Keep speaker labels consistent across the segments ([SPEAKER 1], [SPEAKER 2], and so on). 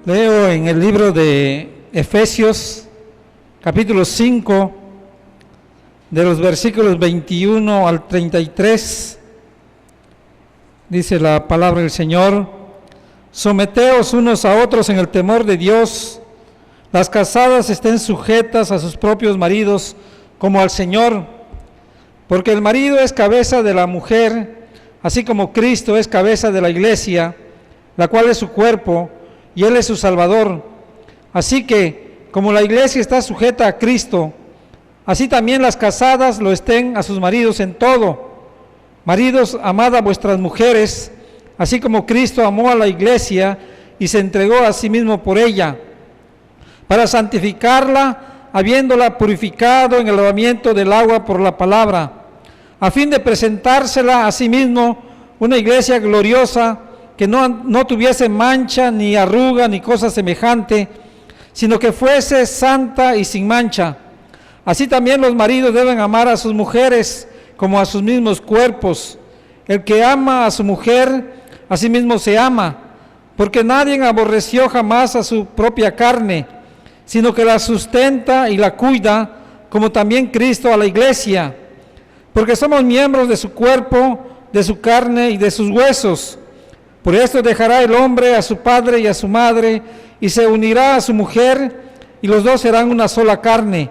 [SPEAKER 1] Leo en el libro de Efesios, capítulo 5, de los versículos 21 al 33. Dice la palabra del Señor: someteos unos a otros en el temor de Dios. Las casadas estén sujetas a sus propios maridos como al Señor, porque el marido es cabeza de la mujer, así como Cristo es cabeza de la iglesia, la cual es su cuerpo, y Él es su Salvador. Así que, como la iglesia está sujeta a Cristo, así también las casadas lo estén a sus maridos en todo. Maridos, amad a vuestras mujeres, así como Cristo amó a la iglesia y se entregó a sí mismo por ella, para santificarla, habiéndola purificado en el lavamiento del agua por la palabra, a fin de presentársela a sí mismo una iglesia gloriosa, que no tuviese mancha, ni arruga, ni cosa semejante, sino que fuese santa y sin mancha. Así también los maridos deben amar a sus mujeres como a sus mismos cuerpos. El que ama a su mujer, a sí mismo se ama, porque nadie aborreció jamás a su propia carne, sino que la sustenta y la cuida, como también Cristo a la iglesia, porque somos miembros de su cuerpo, de su carne y de sus huesos. Por esto dejará el hombre a su padre y a su madre, y se unirá a su mujer, y los dos serán una sola carne.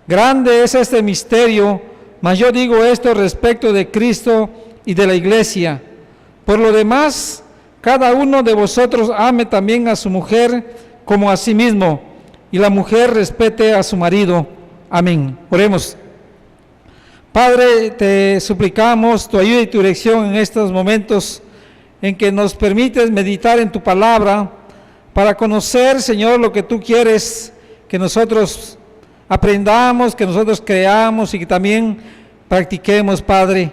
[SPEAKER 1] Grande es este misterio, mas yo digo esto respecto de Cristo y de la iglesia. Por lo demás, cada uno de vosotros ame también a su mujer como a sí mismo, y la mujer respete a su marido. Amén. Oremos. Padre, te suplicamos tu ayuda y tu dirección en estos momentos en que nos permites meditar en tu palabra para conocer, Señor, lo que tú quieres que nosotros aprendamos, que nosotros creamos y que también practiquemos, Padre.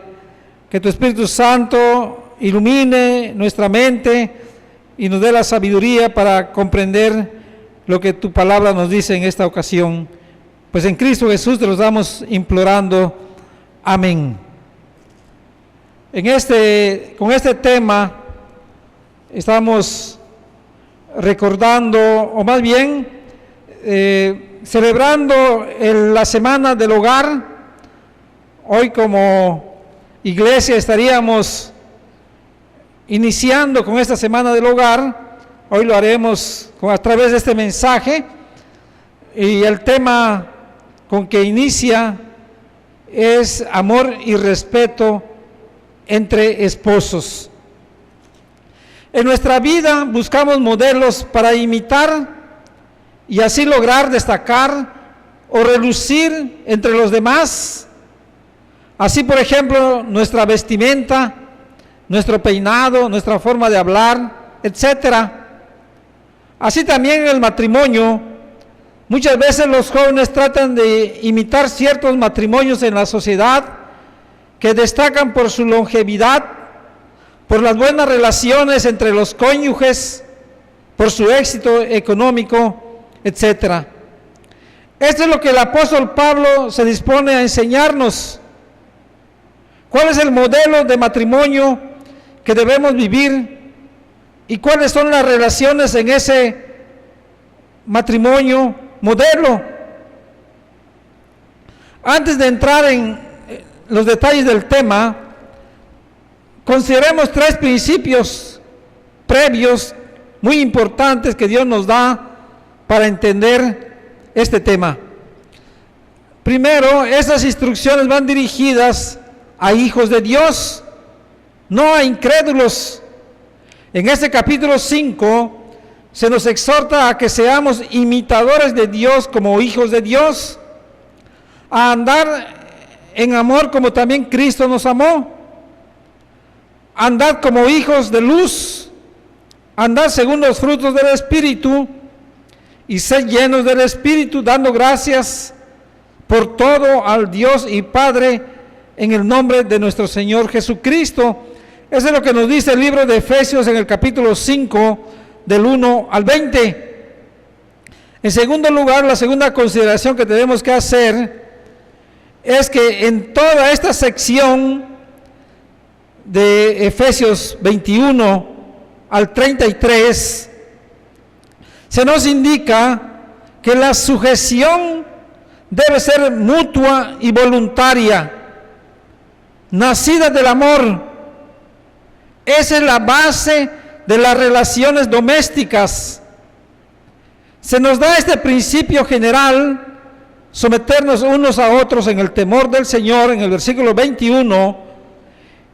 [SPEAKER 1] Que tu Espíritu Santo ilumine nuestra mente y nos dé la sabiduría para comprender lo que tu palabra nos dice en esta ocasión. Pues en Cristo Jesús te lo estamos implorando. Amén. Con este tema estamos recordando, o más bien celebrando la Semana del Hogar. Hoy como iglesia estaríamos iniciando con esta Semana del Hogar. Hoy lo haremos a través de este mensaje, y el tema con que inicia es amor y respeto entre esposos. En nuestra vida buscamos modelos para imitar y así lograr destacar o relucir entre los demás. Así, por ejemplo, nuestra vestimenta, nuestro peinado, nuestra forma de hablar, etcétera. Así también en el matrimonio, muchas veces los jóvenes tratan de imitar ciertos matrimonios en la sociedad que destacan por su longevidad, por las buenas relaciones entre los cónyuges, por su éxito económico, etcétera. Esto es lo que el apóstol Pablo se dispone a enseñarnos. ¿Cuál es el modelo de matrimonio que debemos vivir y cuáles son las relaciones en ese matrimonio modelo? Antes de entrar en los detalles del tema, consideremos tres principios previos muy importantes que Dios nos da para entender este tema. Primero, estas instrucciones van dirigidas a hijos de Dios, no a incrédulos. En este capítulo 5 se nos exhorta a que seamos imitadores de Dios como hijos de Dios, a andar en amor como también Cristo nos amó, andad como hijos de luz, andad según los frutos del Espíritu y sed llenos del Espíritu, dando gracias por todo al Dios y Padre en el nombre de nuestro Señor Jesucristo. Eso es lo que nos dice el libro de Efesios en el capítulo 5 del 1 al 20. En segundo lugar, la segunda consideración que tenemos que hacer es que en toda esta sección de Efesios 21 al 33 se nos indica que la sujeción debe ser mutua y voluntaria, nacida del amor. Esa es la base de las relaciones domésticas. Se nos da este principio general, someternos unos a otros en el temor del Señor, en el versículo 21,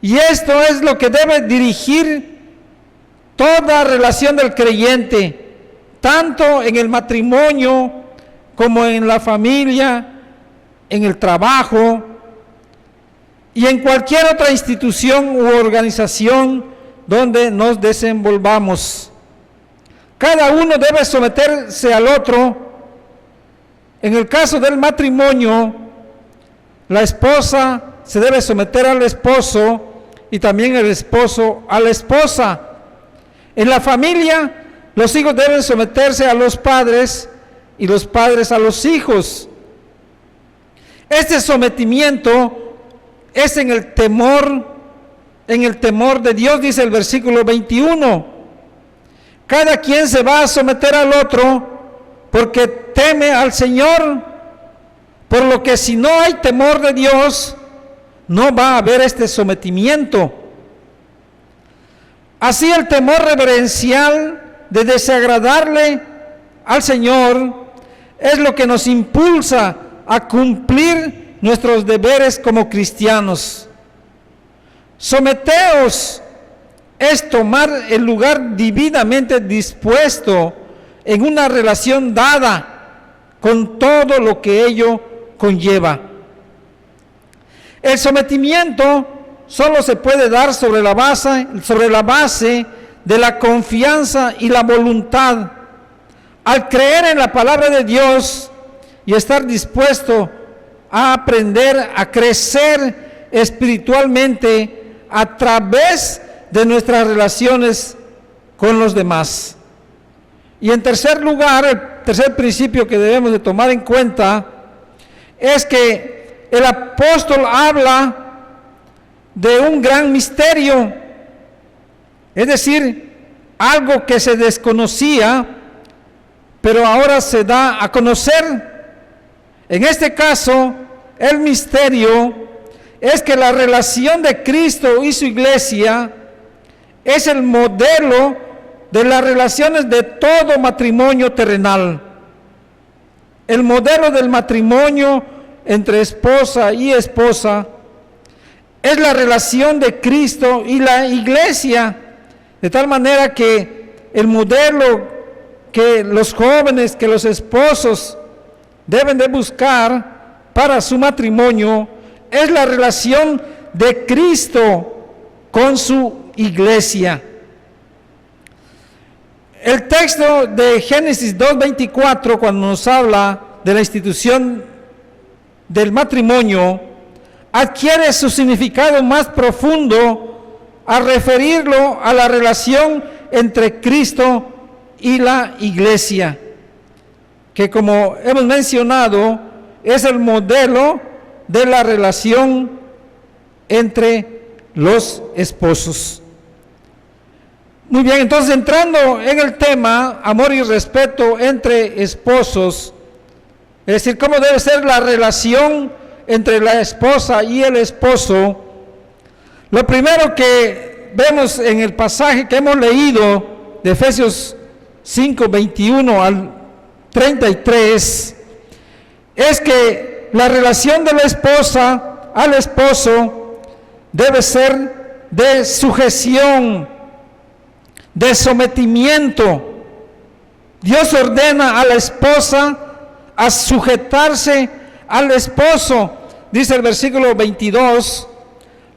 [SPEAKER 1] y esto es lo que debe dirigir toda relación del creyente, tanto en el matrimonio como en la familia, en el trabajo y en cualquier otra institución u organización donde nos desenvolvamos. Cada uno debe someterse al otro. En el caso del matrimonio, la esposa se debe someter al esposo y también el esposo a la esposa. En la familia, los hijos deben someterse a los padres y los padres a los hijos. Este sometimiento es en el temor de Dios, dice el versículo 21. Cada quien se va a someter al otro porque teme al Señor, por lo que si no hay temor de Dios, no va a haber este sometimiento. Así el temor reverencial de desagradarle al Señor es lo que nos impulsa a cumplir nuestros deberes como cristianos. Someteos es tomar el lugar divinamente dispuesto en una relación dada con todo lo que ello conlleva. El sometimiento solo se puede dar sobre la base de la confianza y la voluntad. Al creer en la palabra de Dios y estar dispuesto a aprender, a crecer espiritualmente a través de nuestras relaciones con los demás. Y en tercer lugar, el tercer principio que debemos de tomar en cuenta es que el apóstol habla de un gran misterio, es decir, algo que se desconocía, pero ahora se da a conocer. En este caso, el misterio es que la relación de Cristo y su iglesia es el modelo de las relaciones de todo matrimonio terrenal. El modelo del matrimonio entre esposa y esposa es la relación de Cristo y la iglesia, de tal manera que el modelo que los jóvenes, que los esposos deben de buscar para su matrimonio es la relación de Cristo con su iglesia. El texto de Génesis 2:24, cuando nos habla de la institución del matrimonio, adquiere su significado más profundo al referirlo a la relación entre Cristo y la iglesia, que como hemos mencionado es el modelo de la relación entre los esposos. Muy bien, entonces entrando en el tema amor y respeto entre esposos, es decir, cómo debe ser la relación entre la esposa y el esposo. Lo primero que vemos en el pasaje que hemos leído de Efesios 5:21 al 33 es que la relación de la esposa al esposo debe ser de sujeción, de sometimiento. Dios ordena a la esposa a sujetarse al esposo. Dice el versículo 22,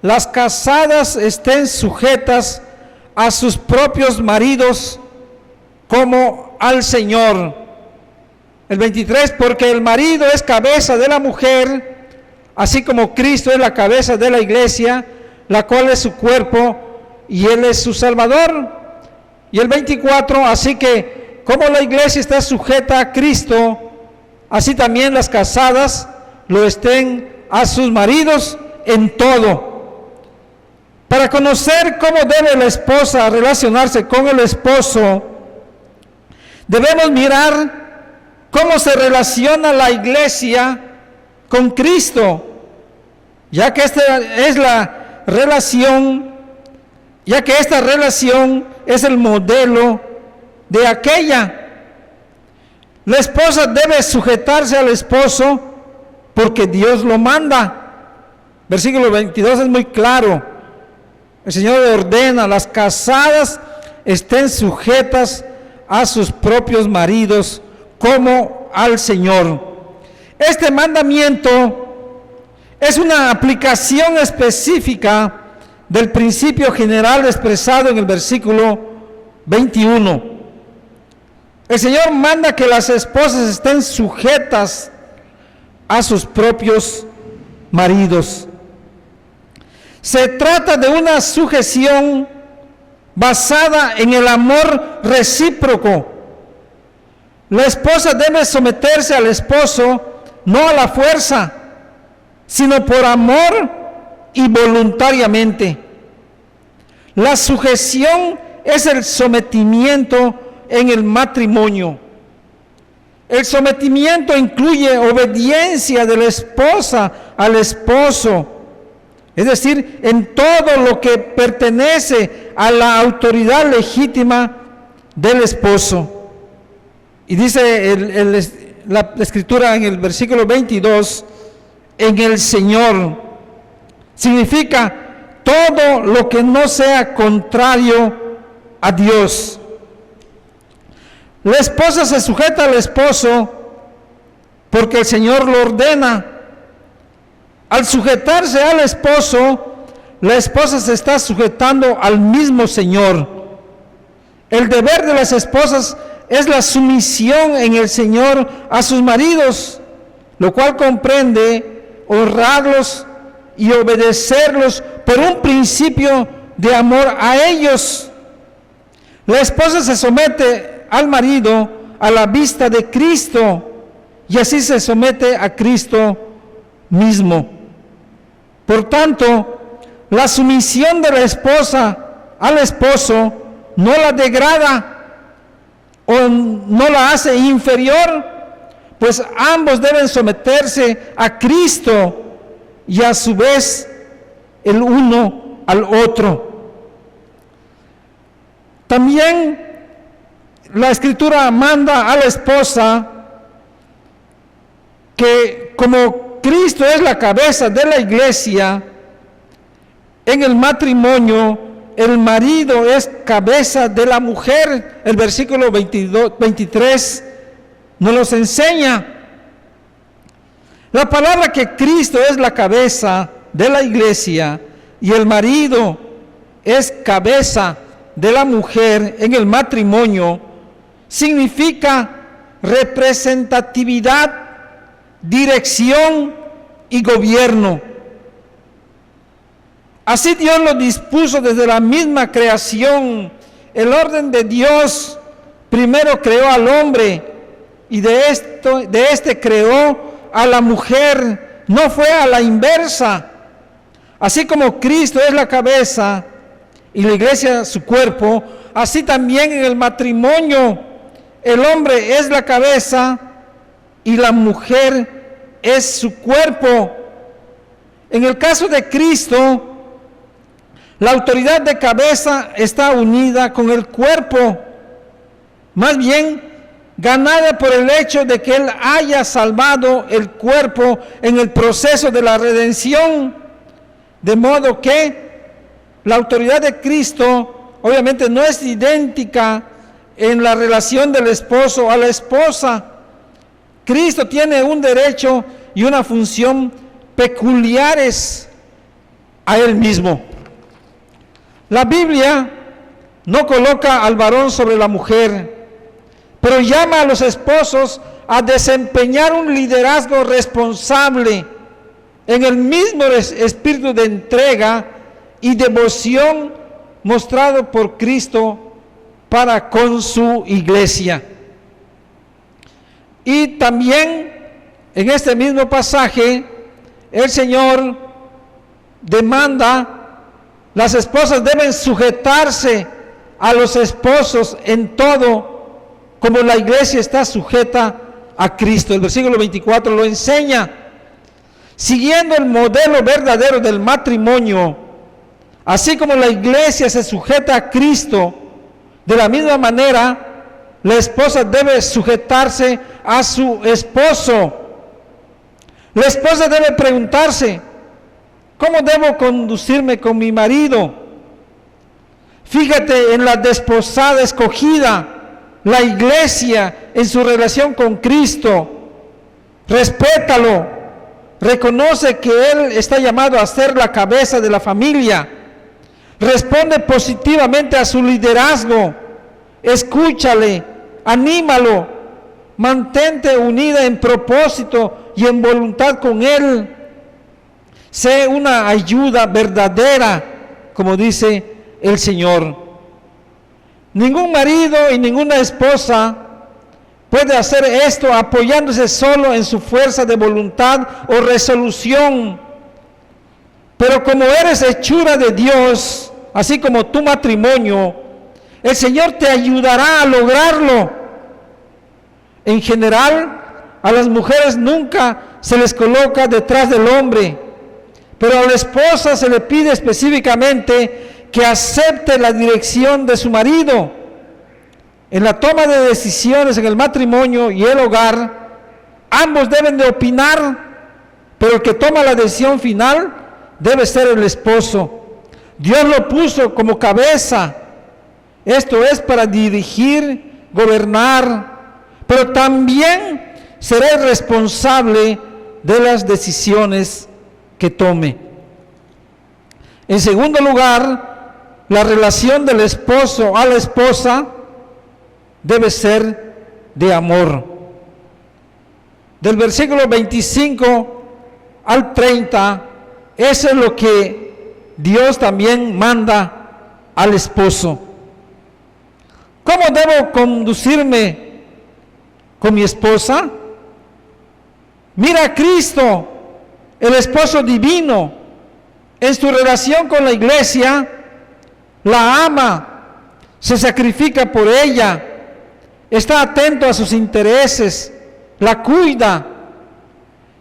[SPEAKER 1] las casadas estén sujetas a sus propios maridos como al Señor. El 23, porque el marido es cabeza de la mujer, así como Cristo es la cabeza de la iglesia, la cual es su cuerpo y Él es su Salvador. Y el 24, así que como la iglesia está sujeta a Cristo, así también las casadas lo estén a sus maridos en todo. Para conocer cómo debe la esposa relacionarse con el esposo, Debemos mirar cómo se relaciona la iglesia con Cristo, ya que esta relación es el modelo de aquella. La esposa debe sujetarse al esposo porque Dios lo manda. Versículo 22 es muy claro. El Señor ordena: las casadas estén sujetas a sus propios maridos como al Señor. Este mandamiento es una aplicación específica del principio general expresado en el versículo 21. El Señor manda que las esposas estén sujetas a sus propios maridos. Se trata de una sujeción basada en el amor recíproco. La esposa debe someterse al esposo no a la fuerza, sino por amor y voluntariamente. La sujeción es el sometimiento en el matrimonio. El sometimiento incluye obediencia de la esposa al esposo, es decir, en todo lo que pertenece a la autoridad legítima del esposo. Y dice la Escritura en el versículo 22, en el Señor. Significa todo lo que no sea contrario a Dios. La esposa se sujeta al esposo porque el Señor lo ordena. Al sujetarse al esposo, la esposa se está sujetando al mismo Señor. El deber de las esposas es la sumisión en el Señor a sus maridos, lo cual comprende honrarlos y obedecerlos por un principio de amor a ellos. La esposa se somete al marido a la vista de Cristo y así se somete a Cristo mismo. Por tanto, la sumisión de la esposa al esposo no la degrada o no la hace inferior, pues ambos deben someterse a Cristo y a su vez el uno al otro. También la Escritura manda a la esposa que, como Cristo es la cabeza de la iglesia, en el matrimonio el marido es cabeza de la mujer. El versículo 23 nos los enseña. La palabra que Cristo es la cabeza de la iglesia y el marido es cabeza de la mujer en el matrimonio significa representatividad, dirección y gobierno. Así Dios lo dispuso desde la misma creación. El orden de Dios primero creó al hombre y de este creó a la mujer, no fue a la inversa. Así como Cristo es la cabeza y la iglesia su cuerpo, así también en el matrimonio el hombre es la cabeza y la mujer es su cuerpo. En el caso de Cristo, la autoridad de cabeza está unida con el cuerpo, más bien ganada por el hecho de que Él haya salvado el cuerpo en el proceso de la redención, de modo que la autoridad de Cristo obviamente no es idéntica en la relación del esposo a la esposa. Cristo tiene un derecho y una función peculiares a Él mismo. La Biblia no coloca al varón sobre la mujer, pero llama a los esposos a desempeñar un liderazgo responsable en el mismo espíritu de entrega y devoción mostrado por Cristo para con su iglesia. Y también en este mismo pasaje el Señor demanda: las esposas deben sujetarse a los esposos en todo, como la iglesia está sujeta a Cristo. El versículo 24 lo enseña. Siguiendo el modelo verdadero del matrimonio, así como la iglesia se sujeta a Cristo, de la misma manera, la esposa debe sujetarse a su esposo. La esposa debe preguntarse, ¿cómo debo conducirme con mi marido? Fíjate en la desposada escogida, la iglesia en su relación con Cristo. Respétalo, reconoce que Él está llamado a ser la cabeza de la familia. Responde positivamente a su liderazgo, escúchale, anímalo, mantente unida en propósito y en voluntad con Él. Sé una ayuda verdadera, como dice el Señor. Ningún marido y ninguna esposa puede hacer esto apoyándose solo en su fuerza de voluntad o resolución. Pero como eres hechura de Dios, así como tu matrimonio, el Señor te ayudará a lograrlo. En general, a las mujeres nunca se les coloca detrás del hombre, pero a la esposa se le pide específicamente que acepte la dirección de su marido. En la toma de decisiones en el matrimonio y el hogar, ambos deben de opinar, pero el que toma la decisión final debe ser el esposo. Dios lo puso como cabeza, esto es para dirigir, gobernar, pero también será el responsable de las decisiones que tome. En segundo lugar, la relación del esposo a la esposa debe ser de amor. Del versículo 25 al 30, eso es lo que Dios también manda al esposo. ¿Cómo debo conducirme con mi esposa? Mira a Cristo, el esposo divino, en su relación con la iglesia, la ama, se sacrifica por ella, está atento a sus intereses, la cuida,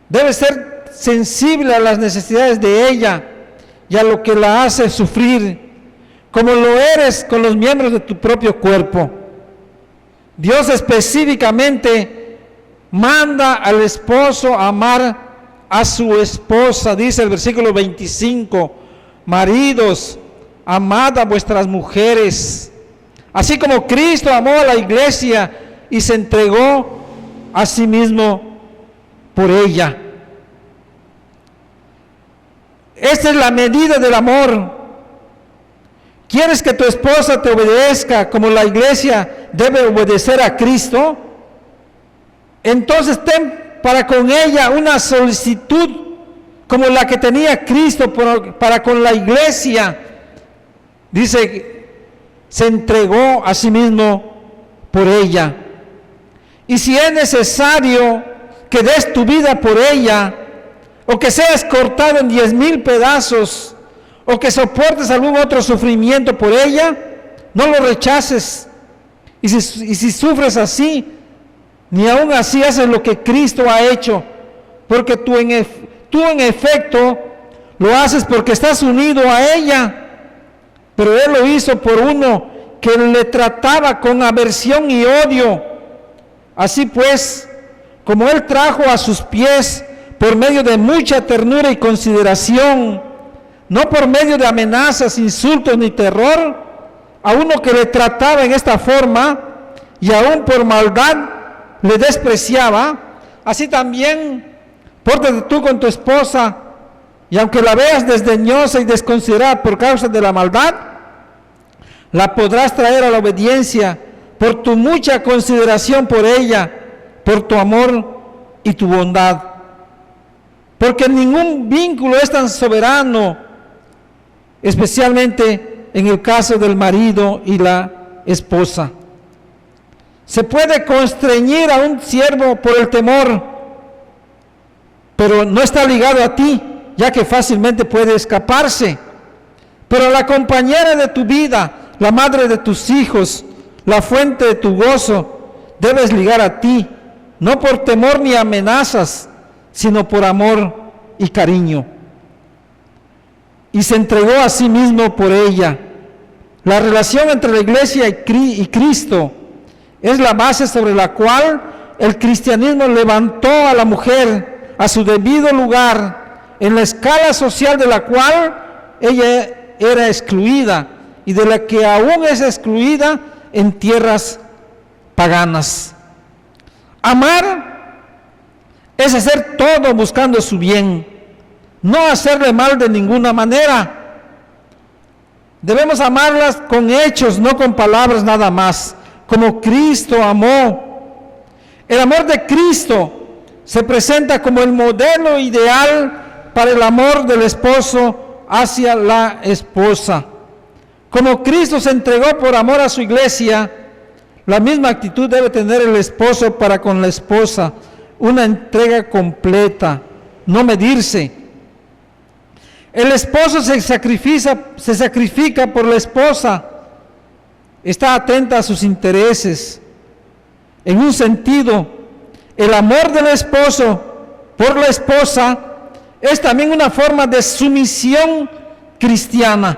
[SPEAKER 1] debe ser sensible a las necesidades de ella y a lo que la hace sufrir, como lo eres con los miembros de tu propio cuerpo. Dios específicamente manda al esposo a amar a su esposa, dice el versículo 25, maridos, amad a vuestras mujeres, así como Cristo amó a la iglesia y se entregó a sí mismo por ella. Esta es la medida del amor. ¿Quieres que tu esposa te obedezca como la iglesia debe obedecer a Cristo? Entonces ten para con ella una solicitud como la que tenía Cristo para con la iglesia. Dice, se entregó a sí mismo por ella. Y si es necesario que des tu vida por ella, o que seas cortado en 10,000 pedazos, o que soportes algún otro sufrimiento por ella, no lo rechaces. Y si sufres así, ni aún así haces lo que Cristo ha hecho, porque tú en efecto lo haces porque estás unido a ella, pero Él lo hizo por uno que le trataba con aversión y odio. Así pues, como Él trajo a sus pies por medio de mucha ternura y consideración, no por medio de amenazas, insultos ni terror, a uno que le trataba en esta forma y aún por maldad le despreciaba, así también pórtate tú con tu esposa, y aunque la veas desdeñosa y desconsiderada por causa de la maldad, la podrás traer a la obediencia por tu mucha consideración por ella, por tu amor y tu bondad. Porque ningún vínculo es tan soberano, especialmente en el caso del marido y la esposa. Se puede constreñir a un siervo por el temor, pero no está ligado a ti, ya que fácilmente puede escaparse. Pero la compañera de tu vida, la madre de tus hijos, la fuente de tu gozo, debes ligar a ti, no por temor ni amenazas, sino por amor y cariño. Y se entregó a sí mismo por ella. La relación entre la iglesia y Cristo es la base sobre la cual el cristianismo levantó a la mujer a su debido lugar en la escala social de la cual ella era excluida y de la que aún es excluida en tierras paganas. Amar es hacer todo buscando su bien, no hacerle mal de ninguna manera. Debemos amarlas con hechos, no con palabras nada más, como Cristo amó. El amor de Cristo se presenta como el modelo ideal para el amor del esposo hacia la esposa. Como Cristo se entregó por amor a su iglesia, la misma actitud debe tener el esposo para con la esposa, una entrega completa, no medirse. El esposo se sacrifica por la esposa, está atenta a sus intereses. En un sentido, el amor del esposo por la esposa es también una forma de sumisión cristiana.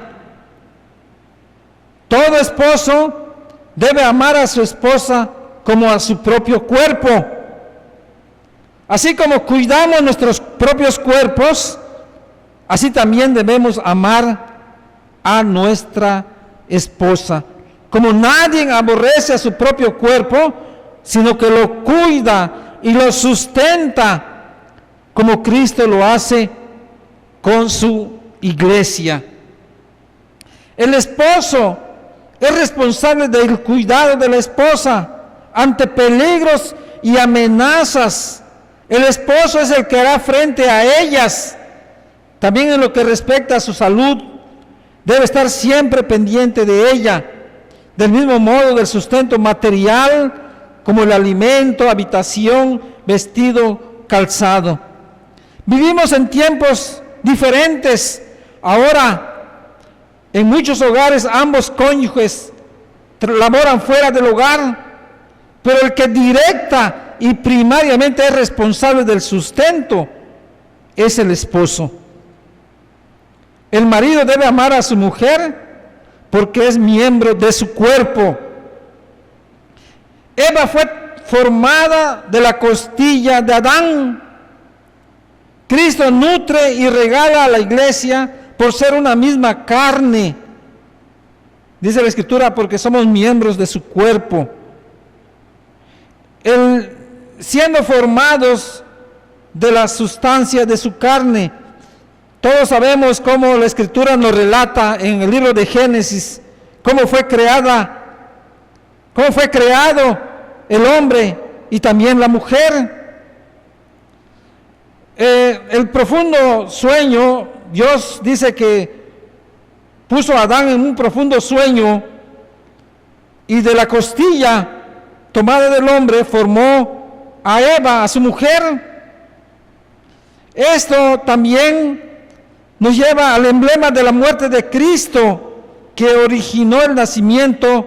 [SPEAKER 1] Todo esposo debe amar a su esposa como a su propio cuerpo. Así como cuidamos nuestros propios cuerpos, así también debemos amar a nuestra esposa. Como nadie aborrece a su propio cuerpo, sino que lo cuida y lo sustenta, como Cristo lo hace con su iglesia. El esposo es responsable del cuidado de la esposa ante peligros y amenazas. El esposo es el que hará frente a ellas. También en lo que respecta a su salud, debe estar siempre pendiente de ella, del mismo modo del sustento material, como el alimento, habitación, vestido, calzado. Vivimos en tiempos diferentes. Ahora, en muchos hogares ambos cónyuges laboran fuera del hogar, pero el que directa y primariamente es responsable del sustento es el esposo. El marido debe amar a su mujer porque es miembro de su cuerpo. Eva fue formada de la costilla de Adán. Cristo nutre y regala a la iglesia por ser una misma carne. Dice la Escritura, porque somos miembros de su cuerpo. Siendo formados de la sustancia de su carne. Todos sabemos cómo la Escritura nos relata en el libro de Génesis, cómo fue creado el hombre y también la mujer. El profundo sueño, Dios dice que puso a Adán en un profundo sueño y de la costilla tomada del hombre formó a Eva, a su mujer. Esto también nos lleva al emblema de la muerte de Cristo, que originó el nacimiento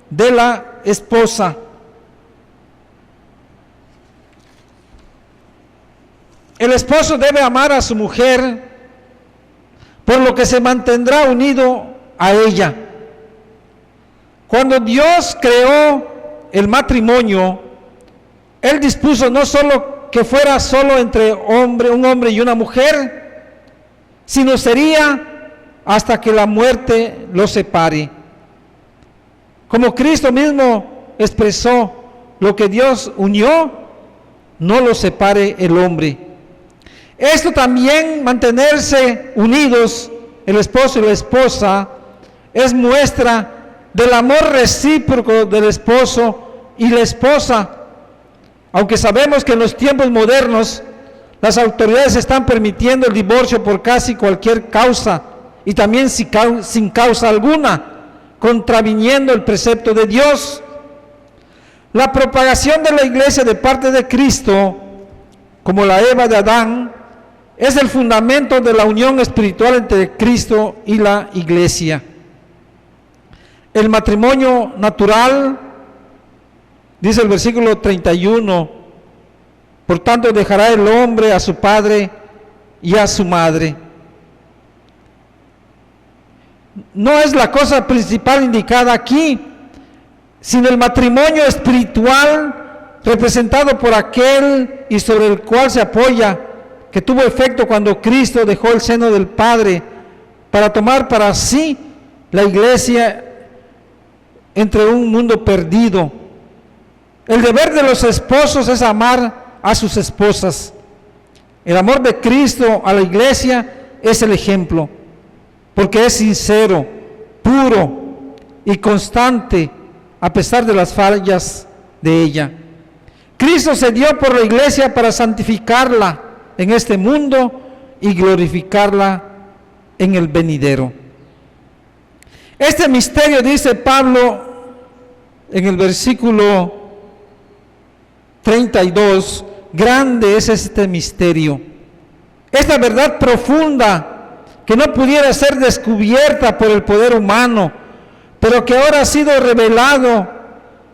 [SPEAKER 1] de la esposa. El esposo debe amar a su mujer, por lo que se mantendrá unido a ella. Cuando Dios creó el matrimonio, Él dispuso no solo que fuera solo entre un hombre y una mujer, sino sería hasta que la muerte los separe. Como Cristo mismo expresó, lo que Dios unió, no lo separe el hombre. Esto también, mantenerse unidos, el esposo y la esposa, es muestra del amor recíproco del esposo y la esposa. Aunque sabemos que en los tiempos modernos las autoridades están permitiendo el divorcio por casi cualquier causa y también sin causa alguna, contraviniendo el precepto de Dios. La propagación de la iglesia de parte de Cristo, como la Eva de Adán, es el fundamento de la unión espiritual entre Cristo y la iglesia. El matrimonio natural, Dice el versículo 31, por tanto dejará el hombre a su padre y a su madre. No es la cosa principal indicada aquí, sino el matrimonio espiritual representado por aquel y sobre el cual se apoya, que tuvo efecto cuando Cristo dejó el seno del Padre para tomar para sí la iglesia entre un mundo perdido. El deber de los esposos es amar a sus esposas. El amor de Cristo a la iglesia es el ejemplo, porque es sincero, puro y constante a pesar de las fallas de ella. Cristo se dio por la iglesia para santificarla en este mundo y glorificarla en el venidero. Este misterio, dice Pablo en el versículo 32, grande es este misterio. Esta verdad profunda que no pudiera ser descubierta por el poder humano, pero que ahora ha sido revelado,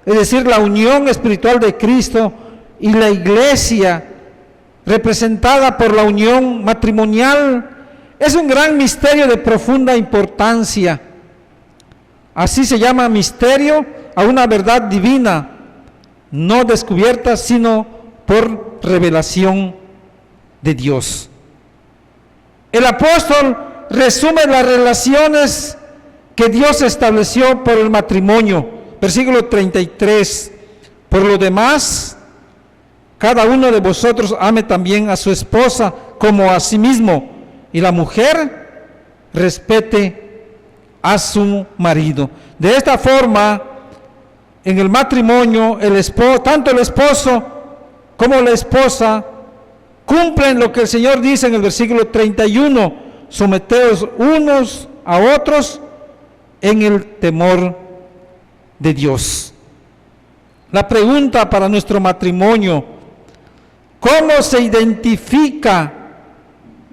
[SPEAKER 1] es decir, la unión espiritual de Cristo y la iglesia, representada por la unión matrimonial, es un gran misterio de profunda importancia. Así se llama misterio a una verdad divina, no descubierta, sino por revelación de Dios. El apóstol resume las relaciones que Dios estableció por el matrimonio. Versículo 33. Por lo demás, cada uno de vosotros ame también a su esposa como a sí mismo, y la mujer respete a su marido. De esta forma, en el matrimonio, tanto el esposo como la esposa cumplen lo que el Señor dice en el versículo 31, someteos unos a otros en el temor de Dios. La pregunta para nuestro matrimonio: ¿cómo se identifica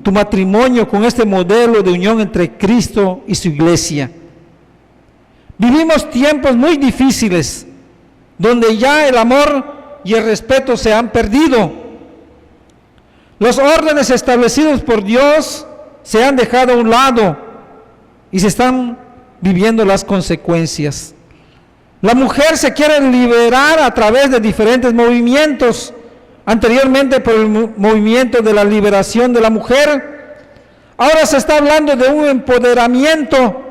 [SPEAKER 1] tu matrimonio con este modelo de unión entre Cristo y su iglesia? Vivimos tiempos muy difíciles, donde ya el amor y el respeto se han perdido. Los órdenes establecidos por Dios se han dejado a un lado y se están viviendo las consecuencias. La mujer se quiere liberar a través de diferentes movimientos. Anteriormente por el movimiento de la liberación de la mujer, ahora se está hablando de un empoderamiento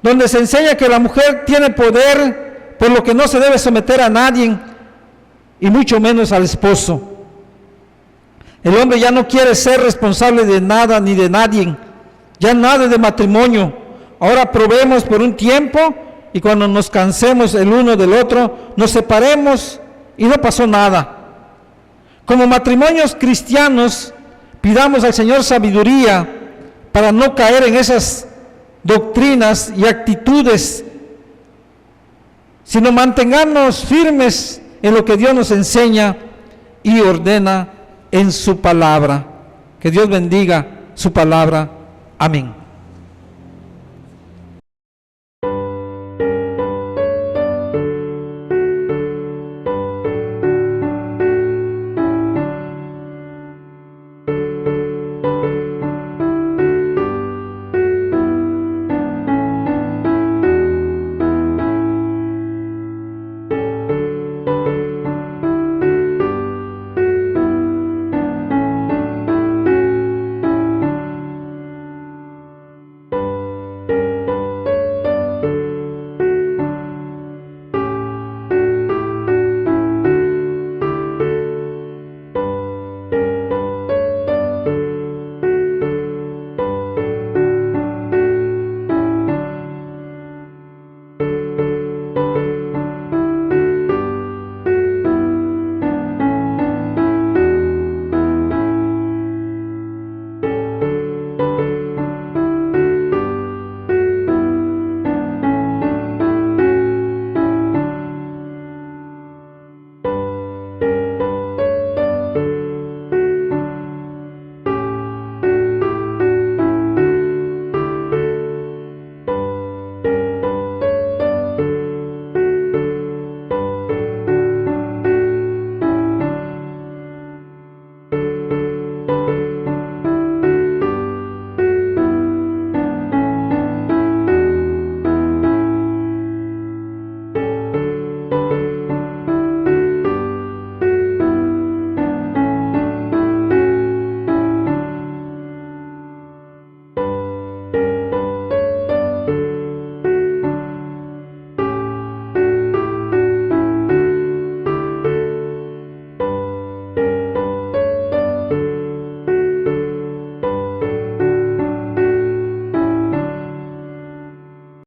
[SPEAKER 1] donde se enseña que la mujer tiene poder, por lo que no se debe someter a nadie y mucho menos al esposo. El hombre ya no quiere ser responsable de nada ni de nadie, ya nada de matrimonio. Ahora probemos por un tiempo y cuando nos cansemos el uno del otro, nos separemos y no pasó nada. Como matrimonios cristianos, pidamos al Señor sabiduría para no caer en esas doctrinas y actitudes, sino mantengamos firmes en lo que Dios nos enseña y ordena en su palabra. Que Dios bendiga su palabra. Amén.